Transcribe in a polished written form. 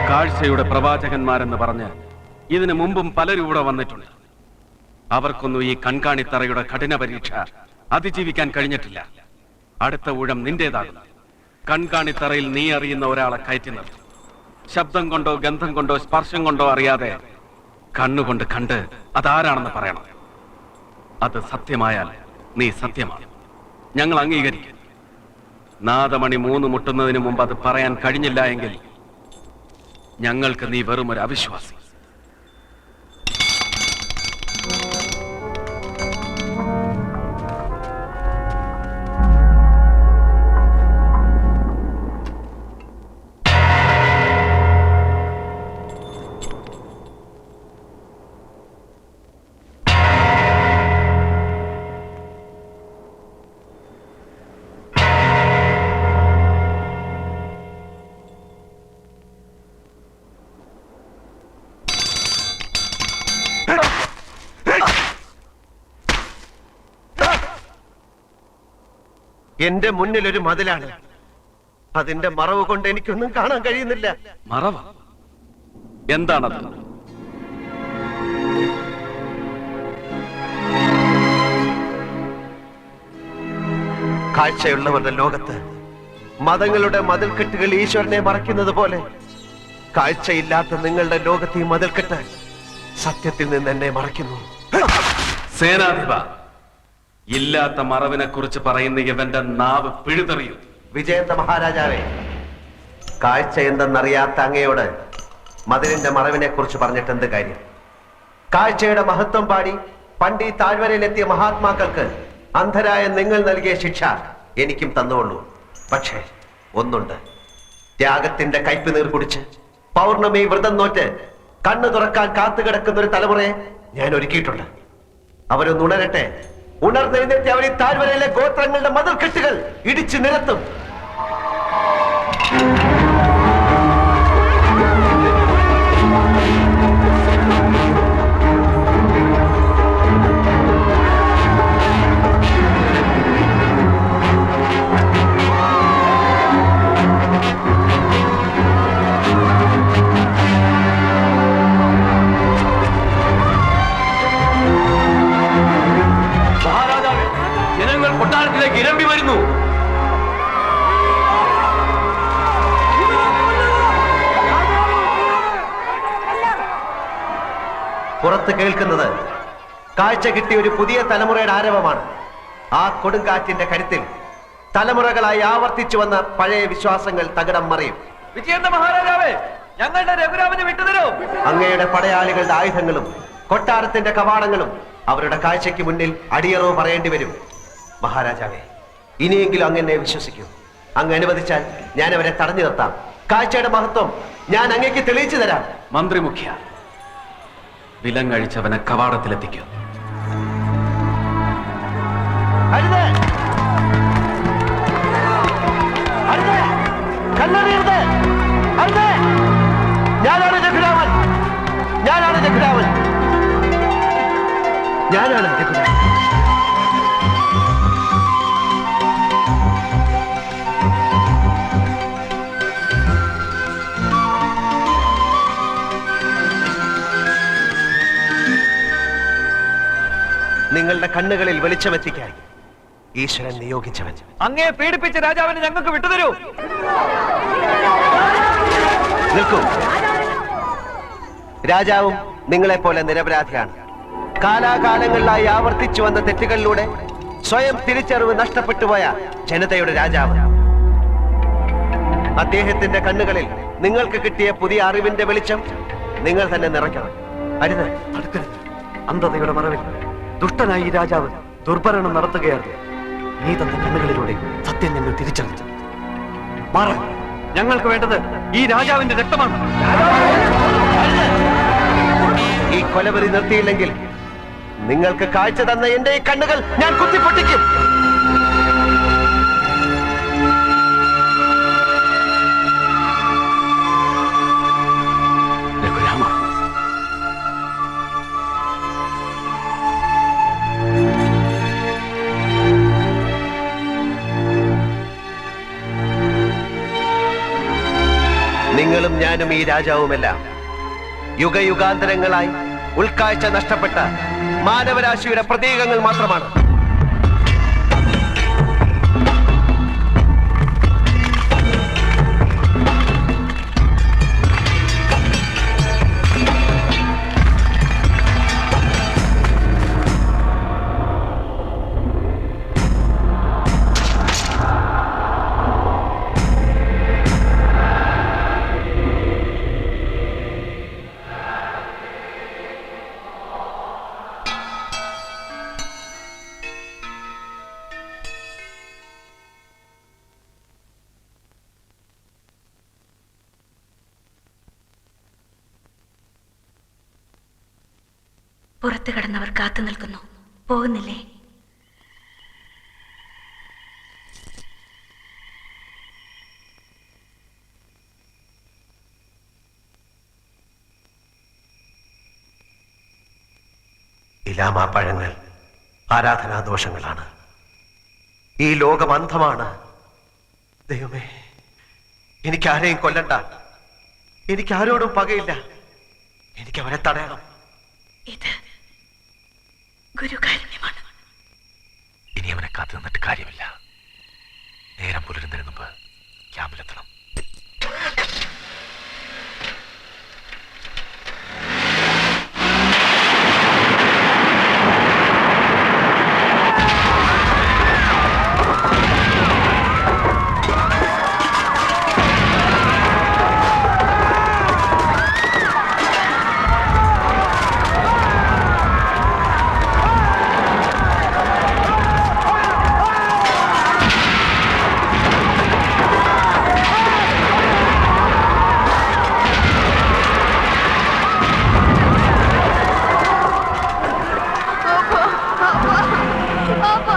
കാഴ്ചയുടെ പ്രവാചകന്മാരെന്ന് പറഞ്ഞ് ഇതിനു മുമ്പും പലരും ഇവിടെ വന്നിട്ടുണ്ട്. അവർക്കൊന്നും ഈ കൺകാണിത്തറയുടെ കഠിന പരീക്ഷ അതിജീവിക്കാൻ കഴിഞ്ഞിട്ടില്ല. അടുത്ത ഊഴം നിന്റേതാകും. കൺകാണിത്തറയിൽ നീ അറിയുന്ന ഒരാളെ കയറ്റുന്നത് ശബ്ദം കൊണ്ടോ ഗന്ധം കൊണ്ടോ സ്പർശം കൊണ്ടോ അറിയാതെ കണ്ണുകൊണ്ട് കണ്ട് അതാരാണെന്ന് പറയണം. അത് സത്യമായാൽ നീ സത്യമാണ്, ഞങ്ങൾ അംഗീകരിക്കും. നാദമണി 3 മുട്ടുന്നതിന് മുമ്പ് അത് പറയാൻ കഴിഞ്ഞില്ല എങ്കിൽ ഞങ്ങൾക്ക് നീ വെറും ഒരു അവിശ്വാസി. എന്റെ മുന്നിൽ ഒരു മതിലാണ്. അതിന്റെ മറവ് കൊണ്ട് എനിക്കൊന്നും കാണാൻ കഴിയുന്നില്ല. മറവ എന്താണത്? കാഴ്ചയുള്ളവരുടെ ലോകത്ത് മതങ്ങളുടെ മതിൽക്കെട്ടുകൾ ഈശ്വരനെ മറയ്ക്കുന്നത് പോലെ കാഴ്ചയില്ലാത്ത നിങ്ങളുടെ ലോകത്ത് ഈ മതിൽക്കെട്ട് സത്യത്തിൽ നിന്ന് എന്നെ മറയ്ക്കുന്നു. സേനാധിപ, ഇല്ലാത്ത മറവിനെ കുറിച്ച് പറയുന്ന ഇവന്റെ നാവ് പിഴുതെറിയും. വിജയന്ത മഹാരാജാവേ, കാഴ്ച എന്തെന്നറിയാത്ത അങ്ങയോട് മതിലിന്റെ മറവിനെ കുറിച്ച് പറഞ്ഞിട്ട് എന്ത് കാര്യം? കാഴ്ചയുടെ മഹത്വം പാടി പണ്ട് ഈ താഴ്വരയിലെത്തിയ മഹാത്മാക്കൾക്ക് അന്ധരായ നിങ്ങൾ നൽകിയ ശിക്ഷ എനിക്കും തന്നുകൊള്ളൂ. പക്ഷേ ഒന്നുണ്ട്, ത്യാഗത്തിന്റെ കയ്പ് നീർ കുടിച്ച് പൗർണമി വ്രതം നോറ്റ് കണ്ണു തുറക്കാൻ കാത്തുകിടക്കുന്ന ഒരു തലമുറയെ ഞാൻ ഒരുക്കിയിട്ടുണ്ട്. അവരൊന്നുണരട്ടെ. ഉണർന്നെഴുന്നേറ്റ് അവർ ഈ താഴ്വരയിലെ ഗോത്രങ്ങളുടെ മതിൽക്കെട്ടുകൾ ഇടിച്ചു നിരത്തും. കൊട്ടാരത്തിലേക്ക് ഇരമ്പി വരുന്നു. പുറത്ത് കേൾക്കുന്നത് കാഴ്ച കിട്ടിയ ഒരു പുതിയ തലമുറയുടെ ആരവമാണ്. ആ കൊടുങ്കാറ്റിന്റെ കരുത്തിൽ തലമുറകളായി ആവർത്തിച്ചു വന്ന പഴയ വിശ്വാസങ്ങൾ തകിടം മറിയും. വിജയന്ത മഹാരാജാവേ, ഞങ്ങളുടെ രഘുരാമനെ വിട്ടുതരൂ. അങ്ങയുടെ പടയാളികളുടെ ആയുധങ്ങളും കൊട്ടാരത്തിന്റെ കവാടങ്ങളും അവരുടെ കാഴ്ചയ്ക്ക് മുന്നിൽ അടിയറവ് പറയേണ്ടി വരും. മഹാരാജാവേ, ഇനിയെങ്കിലും അങ്ങനെ വിശ്വസിക്കൂ. അങ്ങ് അനുവദിച്ചാൽ ഞാൻ അവരെ തടഞ്ഞു നിർത്താം. കാഴ്ചയുടെ മഹത്വം ഞാൻ അങ്ങേക്ക് തെളിയിച്ചു തരാം. മന്ത്രി മുഖ്യ, വിലങ്ങഴിച്ചവനെ കവാടത്തിലെത്തിക്കൂ. അരുത്, അരുത്, കല്ലെറിയരുത്, അരുത്. ഞാനാണ് രഘുരാമൻ, ഞാനാണ് രഘുരാമൻ, ഞാനാണ് രഘുരാമൻ. നിങ്ങളുടെ കണ്ണുകളിൽ വെളിച്ചമെത്തിക്കാൻ ഈശ്വരൻ നിയോഗിച്ചവൻ. അങ്ങയെ പീഡിപ്പിച്ച രാജാവിനെ ഞങ്ങൾക്ക് വിട്ടുതരൂ. നിൽക്കൂ. രാജാവും നിങ്ങളെപ്പോലെ നിരപരാധിയാണ്. കാലാകാലങ്ങളിലായി ആവർത്തിച്ചു വന്ന തെറ്റുകളിലൂടെ സ്വയം തിരിച്ചറിവ് നഷ്ടപ്പെട്ടുപോയ ജനതയുടെ രാജാവ്. അദ്ദേഹത്തിന്റെ കണ്ണുകളിൽ നിങ്ങൾക്ക് കിട്ടിയ പുതിയ അറിവിന്റെ വെളിച്ചം നിങ്ങൾ തന്നെ നിറയ്ക്കണം. അരുത്, അടുക്കരുത്. അന്ധതയുടെ മറവിൽ ദുഷ്ടനായി ഈ രാജാവ് ദുർഭരണം നടത്തുകയായിരുന്നു. നീ തന്ന കണ്ണുകളിലൂടെ സത്യം ഞങ്ങൾ തിരിച്ചറിഞ്ഞു. മാറാൻ ഞങ്ങൾക്ക് വേണ്ടത് ഈ രാജാവിന്റെ രക്തമാണ്. ഈ കൊലവെറി നിർത്തിയില്ലെങ്കിൽ നിങ്ങൾക്ക് കാഴ്ച തന്ന എന്റെ ഈ കണ്ണുകൾ ഞാൻ കുത്തിപ്പൊട്ടിക്കും. രഘുരാമ, നിങ്ങളും ഞാനും ഈ രാജാവുമെല്ലാം യുഗയുഗാന്തരങ്ങളായി ഉൾക്കാഴ്ച നഷ്ടപ്പെട്ട മാനവരാശിയുടെ പ്രതീകങ്ങൾ മാത്രമാണ്. പുറത്തു കടന്നവർ കാത്തു നിൽക്കുന്നു. പോകുന്നില്ലേ? ഇലാമാ പഴങ്ങൾ ആരാധനാദോഷങ്ങളാണ്. ഈ ലോകം അന്ധമാണ്. ദൈവമേ, എനിക്കാരെയും കൊല്ലണ്ട. എനിക്കാരോടും പകയില്ല. എനിക്ക് അവരെ തടയണം. ഇത് ഗുരുകാരുണ്യമാണ്. ഇനി അവനെ കാത്തു നിന്നിട്ട് കാര്യമില്ല. നേരം പുലരുന്നതിന് മുമ്പ് ക്യാമ്പിലെത്തണം. Papa!